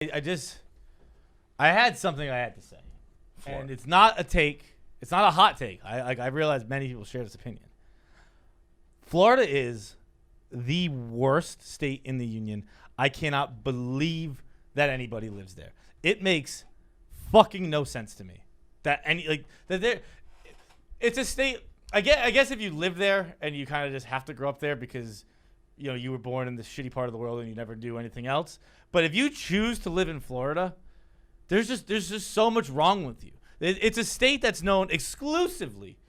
I had something I had to say, and it's not a take. It's not a hot take. I realize many people share this opinion. Florida is the worst state in the union. I cannot believe that anybody lives there. It makes fucking no sense to me that it's a state. I guess if you live there and you kind of just have to grow up there because you were born in this shitty part of the world and you never do anything else. But if you choose to live in Florida, there's just so much wrong with you. It's a state that's known exclusively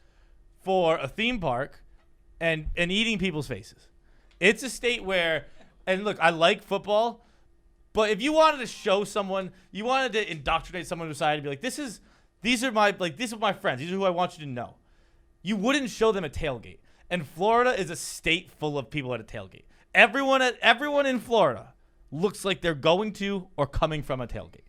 for a theme park and eating people's faces. It's a state where, and look, I like football, but if you wanted to show someone, you wanted to indoctrinate someone to society, be like, these are my friends. These are who I want you to know. You wouldn't show them a tailgate. And Florida is a state full of people at a tailgate. Everyone in Florida looks like they're going to or coming from a tailgate.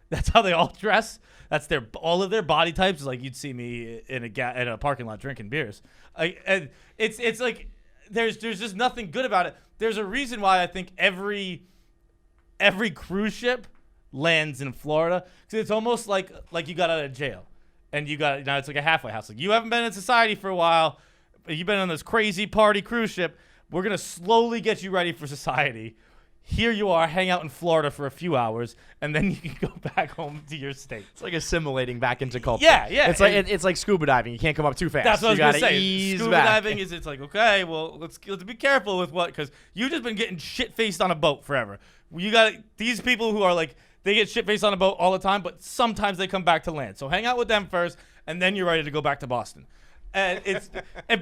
That's how they all dress. That's all of their body types. Like you'd see me in a parking lot drinking beers. And it's like there's just nothing good about it. There's a reason why I think every cruise ship lands in Florida, because it's almost like you got out of jail and it's like a halfway house. Like you haven't been in society for a while. You've been on this crazy party cruise ship. We're going to slowly get you ready for society. Here you are, hang out in Florida for a few hours, and then you can go back home to your state. It's like assimilating back into culture. Yeah. It's like scuba diving. You can't come up too fast. That's what I was going to say. Ease scuba back. diving is, it's like, okay, well, let's be careful with what, because you've just been getting shit-faced on a boat forever. You got these people who are like, they get shit-faced on a boat all the time, but sometimes they come back to land. So hang out with them first, and then you're ready to go back to Boston. And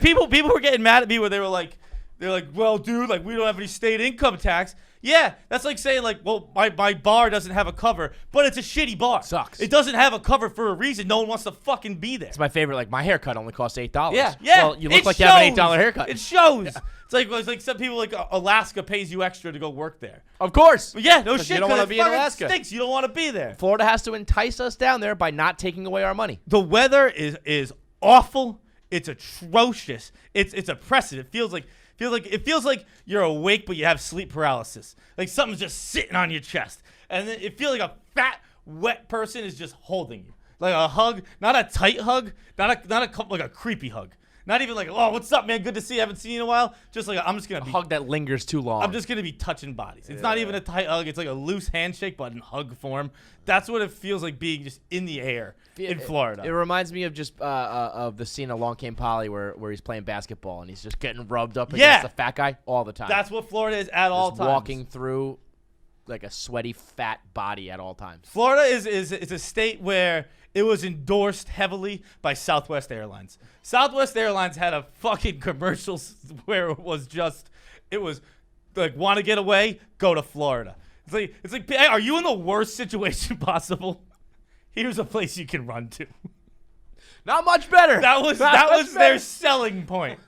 people were getting mad at me where they're like, well, dude, like we don't have any state income tax. Yeah, that's like saying like, well, my bar doesn't have a cover, but it's a shitty bar. Sucks. It doesn't have a cover for a reason. No one wants to fucking be there. It's my favorite. Like my haircut only costs $8. Yeah. Well, you look like you have an $8 haircut. It shows. It's like some people like Alaska pays you extra to go work there. Of course. But yeah, no shit. You don't want to be in Alaska. Stinks. You don't want to be there. Florida has to entice us down there by not taking away our money. The weather is awful. It's atrocious. It's oppressive. It feels like you're awake but you have sleep paralysis. Like something's just sitting on your chest, and then it feels like a fat, wet person is just holding you, like a hug, not a tight hug, not like a creepy hug. Not even like, oh, what's up, man? Good to see you. I haven't seen you in a while. Just like I'm just gonna be hug that lingers too long. I'm just gonna be touching bodies. It's not even a tight hug. It's like a loose handshake, but in hug form. That's what it feels like being just in the air in Florida. It reminds me of just of the scene of Long Came Polly where he's playing basketball and he's just getting rubbed up against the fat guy all the time. That's what Florida is at all times. Walking through like a sweaty fat body at all times. Florida is a state where it was endorsed heavily by Southwest Airlines. Southwest Airlines had a fucking commercial where it was like, want to get away? Go to Florida. It's like, hey, are you in the worst situation possible? Here's a place you can run to. Not much better. That was their selling point.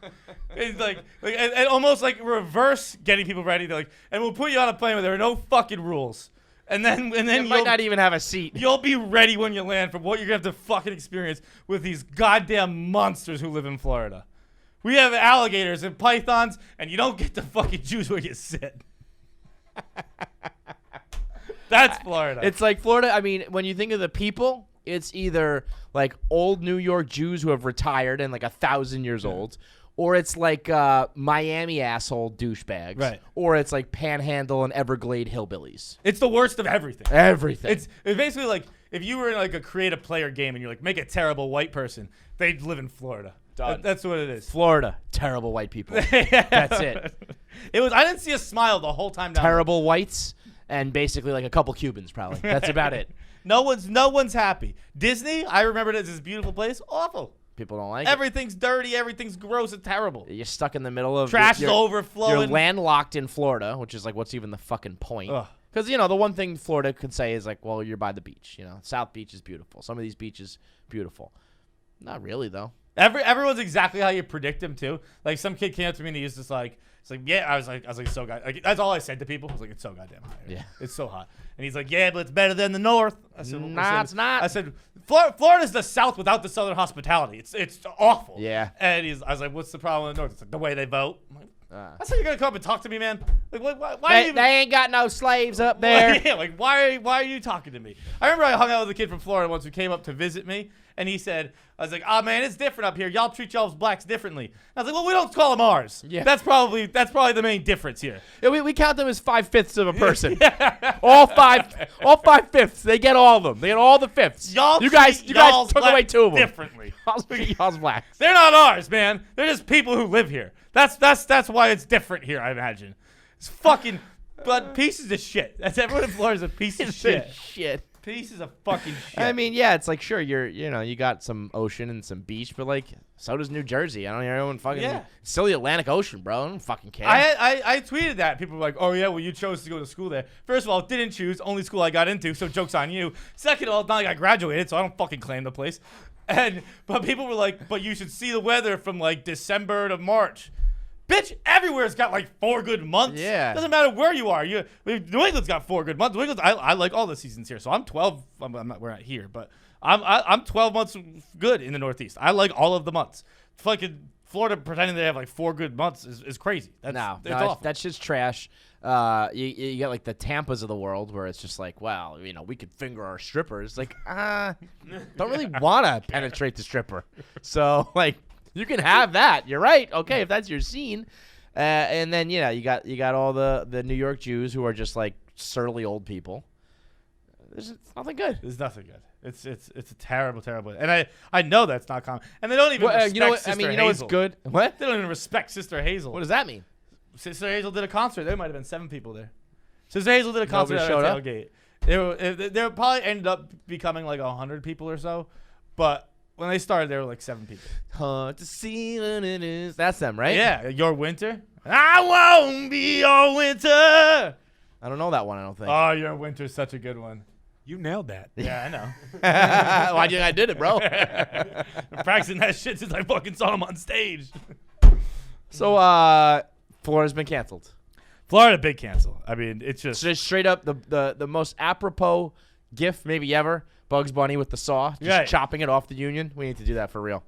It's like and almost like reverse getting people ready. They're like, and we'll put you on a plane where there are no fucking rules. And then you might not even have a seat. You'll be ready when you land for what you're gonna have to fucking experience with these goddamn monsters who live in Florida. We have alligators and pythons, and you don't get to fucking choose where you sit. That's Florida. It's like Florida. I mean, when you think of the people, it's either like old New York Jews who have retired and like 1,000 years old, or it's like Miami asshole douchebags, right? Or it's like Panhandle and Everglade hillbillies. It's the worst of everything. It's basically like if you were in like a create a player game and you're like, make a terrible white person, they'd live in Florida. That's what it is. Florida, terrible white people. That's it. I didn't see a smile the whole time. Terrible whites and basically like a couple Cubans probably. That's about it. No one's happy. Disney, I remember it as this beautiful place. Awful. People don't like everything's dirty. Everything's gross and terrible. You're stuck in the middle of trash is overflowing. You're landlocked in Florida, which is like, what's even the fucking point? Because the one thing Florida could say is like, well, you're by the beach. South Beach is beautiful. Some of these beaches beautiful. Not really though. Everyone's exactly how you predict them too. Like some kid came up to me and he was just like, it's like, yeah. I was like, so that's all I said to people. I was like, it's so goddamn hot. Yeah, it's so hot. And he's like, yeah, but it's better than the North. I said, it's not. I said, Florida's the South without the Southern hospitality. It's awful. Yeah. And I was like, what's the problem in the North? It's like the way they vote. I'm like, That's how you're gonna come up and talk to me, man. Like, why They ain't got no slaves up there. Yeah, like why are you talking to me? I remember I hung out with a kid from Florida once who came up to visit me, and he said, I was like, oh man, it's different up here. Y'all treat y'all's blacks differently. And I was like, well, we don't call them ours. Yeah. That's probably the main difference here. Yeah, we count them as 5/5 of a person. all 5/5. They get all of them. They get all the fifths. You guys y'all's took away 2 of them. differently. Y'all's blacks. They're not ours, man. They're just people who live here. That's why it's different here, I imagine. It's fucking but pieces of shit. That's everyone in Florida is a piece of shit. Pieces of fucking shit. I mean, yeah, it's like sure you got some ocean and some beach, but like so does New Jersey. I don't hear anyone fucking. Yeah. It's still the Atlantic Ocean, bro. I don't fucking care. I tweeted that. People were like, oh yeah, well you chose to go to school there. First of all, didn't choose. Only school I got into, so joke's on you. Second of all, it's not like I graduated, so I don't fucking claim the place. But people were like, but you should see the weather from like December to March. Bitch, everywhere's got like 4 good months. Yeah. Doesn't matter where you are. New England's got 4 good months. New England, I like all the seasons here. So I'm 12. I'm not, we're not here, but I'm 12 months good in the Northeast. I like all of the months. Fucking Florida pretending they have like 4 good months is crazy. It's awful. That's just trash. You get like the Tampas of the world where it's just like, well, we could finger our strippers. Like, don't really want to penetrate the stripper. So like. You can have that. You're right. Okay, if that's your scene. And then you got all the New York Jews who are just like surly old people. There's nothing good. There's nothing good. It's a terrible. And I know that's not common. And they don't even respect Sister Hazel. What's good? What? They don't even respect Sister Hazel. What does that mean? Sister Hazel did a concert. There might have been 7 people there. Sister Hazel did a concert at our tailgate. There probably ended up becoming like 100 people or so, but when they started, there were like 7 people. Hard to see when it is. That's them, right? Yeah, Your Winter. I won't be your winter. I don't know that one. I don't think. Oh, Your Winter's such a good one. You nailed that. Yeah, I know. Well, I think I did it, bro. I'm practicing that shit since I fucking saw him on stage. So, Florida's been canceled. Florida, big cancel. I mean, it's just Straight up the most apropos gif maybe ever. Bugs Bunny with the saw, just chopping it off the Union. We need to do that for real.